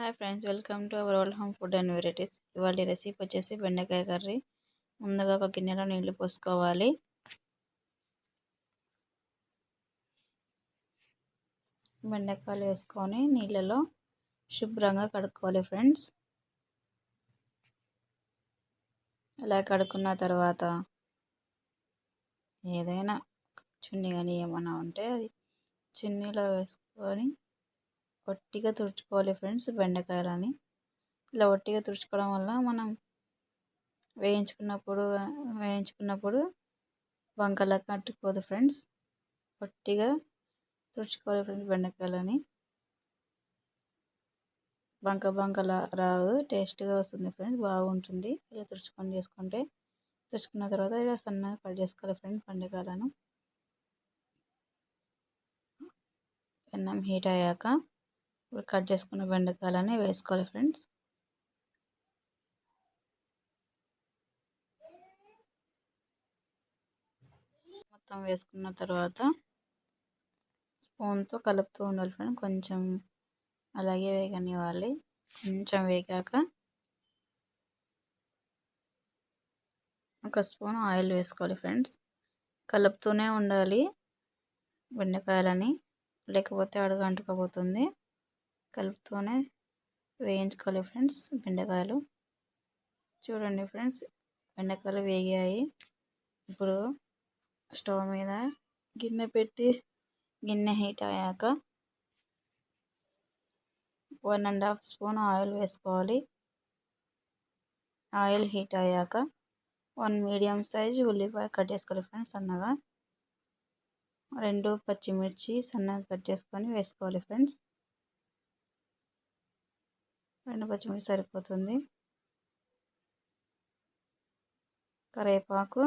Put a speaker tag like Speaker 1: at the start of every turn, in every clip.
Speaker 1: Hi friends, welcome to our old home food and varieties. ఇవాళ recipe వచ్చేసి బెండకాయ curry. ముందుగా ఒక గిన్నెలో నీళ్లు పోసుకోవాలి. బెండకాయలు వేసుకొని నీళ్ళలో శుభ్రంగా కడుక్కోవాలి ఫ్రెండ్స్. అలా కడుక్కున్న తర్వాత ఏదైనా చున్నీ కానీ ఏమైనా ఉంటే అది చున్నీలో వేసుకొని ఒట్టిగా తుడుచుకోవాలి ఫ్రెండ్స్. బెండకాయలని ఇలా ఒట్టిగా తుడుచుకోవడం వల్ల మనం వేయించుకున్నప్పుడు వంకలకు అట్టుకోదు ఫ్రెండ్స్. ఒట్టిగా తుడుచుకోవాలి ఫ్రెండ్స్. బెండకాయలని బంకలా రావు, టేస్ట్గా వస్తుంది ఫ్రెండ్స్, బాగుంటుంది. ఇలా తుడుచుకున్న తర్వాత ఇలా సన్నగా కట్ చేసుకోవాలి ఫ్రెండ్స్. బెండకాయలను అన్నం హీట్ అయ్యాక కట్ చేసుకున్న బెండకాయలని వేసుకోవాలి ఫ్రెండ్స్. మొత్తం వేసుకున్న తర్వాత స్పూన్తో కలుపుతూ ఉండాలి ఫ్రెండ్స్. కొంచెం అలాగే వేగనివ్వాలి. కొంచెం వేగాక ఒక స్పూన్ ఆయిల్ వేసుకోవాలి ఫ్రెండ్స్. కలుపుతూనే ఉండాలి బెండకాయలని, లేకపోతే అడుగు అంటుకోపోతుంది. కలుపుతూనే వేయించుకోవాలి ఫ్రెండ్స్ బెండకాయలు. చూడండి ఫ్రెండ్స్, బెండకాయలు వేగాయి. ఇప్పుడు స్టవ్ మీద గిన్నె పెట్టి గిన్నె హీట్ అయ్యాక 1½ స్పూన్ ఆయిల్ వేసుకోవాలి. ఆయిల్ హీట్ అయ్యాక 1 మీడియం సైజ్ ఉల్లిపాయ కట్ చేసుకోవాలి ఫ్రెండ్స్ సన్నగా. 2 పచ్చిమిర్చి సన్నగా కట్ చేసుకొని వేసుకోవాలి ఫ్రెండ్స్. 2 పచ్చిమిర్చి సరిపోతుంది. కరివేపాకు,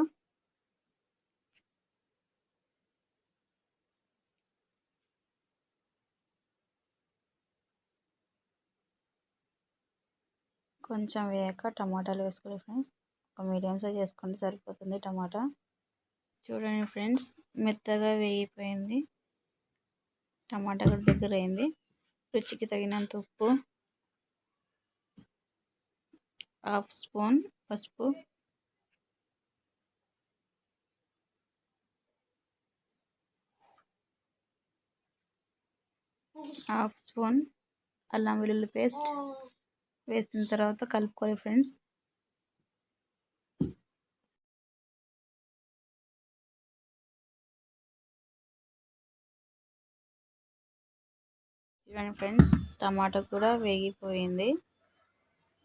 Speaker 1: కొంచెం వేయాక టమాటాలు వేసుకోవాలి ఫ్రెండ్స్. ఒక మీడియం సైజ్ వేసుకోండి, సరిపోతుంది టమాటా. చూడండి ఫ్రెండ్స్, మెత్తగా వేగిపోయింది. టమాటా కూడా దగ్గర అయింది. రుచికి తగినంత ఉప్పు, 1/2 స్పూన్ పసుపు, 1/2 స్పూన్ అల్లం వెల్లుల్లి పేస్ట్ వేసిన తర్వాత కలుపుకోవాలి ఫ్రెండ్స్. చూడండి ఫ్రెండ్స్, టమాటా కూడా వేగిపోయింది.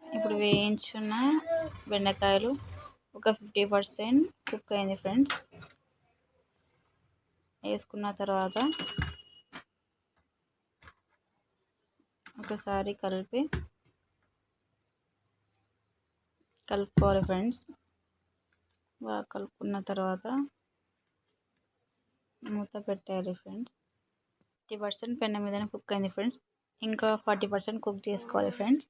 Speaker 1: ఇప్పుడు వేయించున్న బెండకాయలు ఒక 50% కుక్ అయింది ఫ్రెండ్స్. వేసుకున్న తర్వాత ఒకసారి కలుపుకోవాలి ఫ్రెండ్స్. బాగా కలుపుకున్న తర్వాత మూత పెట్టాలి ఫ్రెండ్స్. 50% పెనం మీదనే కుక్ అయింది ఫ్రెండ్స్. ఇంకా 40% కుక్ చేసుకోవాలి ఫ్రెండ్స్.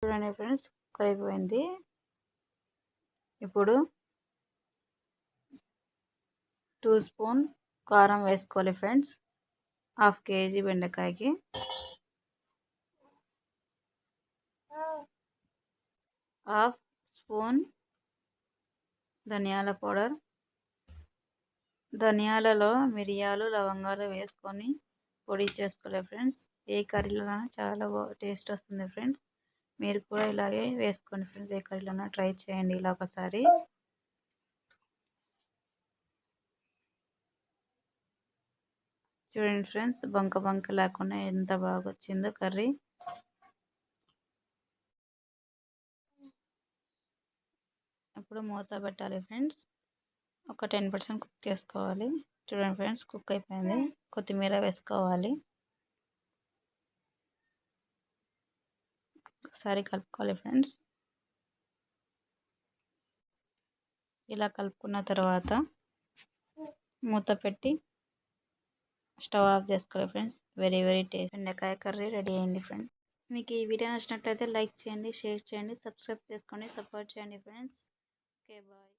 Speaker 1: చూడండి ఫ్రెండ్స్, కుక్ అయిపోయింది. ఇప్పుడు 2 స్పూన్ కారం వేసుకోవాలి ఫ్రెండ్స్. 1/2 కేజీ బెండకాయకి. 1/2 స్పూన్ ధనియాల పౌడర్. ధనియాలలో మిరియాలు, లవంగాలు వేసుకొని పొడి చేసుకోవాలి ఫ్రెండ్స్. ఏ కర్రీలో చాలా టేస్ట్ వస్తుంది ఫ్రెండ్స్. మీరు కూడా ఇలాగే వేసుకోండి ఫ్రెండ్స్. ఏ కర్రీలో ట్రై చేయండి ఇలా ఒకసారి. చూడండి ఫ్రెండ్స్, బంక లేకుండా ఎంత బాగా వచ్చిందో కర్రీ. ఇప్పుడు మూత పెట్టాలి ఫ్రెండ్స్. ఒక 10% కుక్ చేసుకోవాలి. చూడండి ఫ్రెండ్స్, కుక్ అయిపోయింది. కొత్తిమీర వేసుకోవాలి. ఒకసారి కలుపుకోవాలి ఫ్రెండ్స్. ఇలా కలుపుకున్న తర్వాత మూత పెట్టి స్టవ్ ఆఫ్ చేసుకోవాలి ఫ్రెండ్స్. వెరీ టేస్ట్ బెండకాయ కర్రీ రెడీ అయింది ఫ్రెండ్స్. మీకు ఈ వీడియో నచ్చినట్లయితే లైక్ చేయండి, షేర్ చేయండి, సబ్స్క్రైబ్ చేసుకోండి, సపోర్ట్ చేయండి ఫ్రెండ్స్. Okay, bye.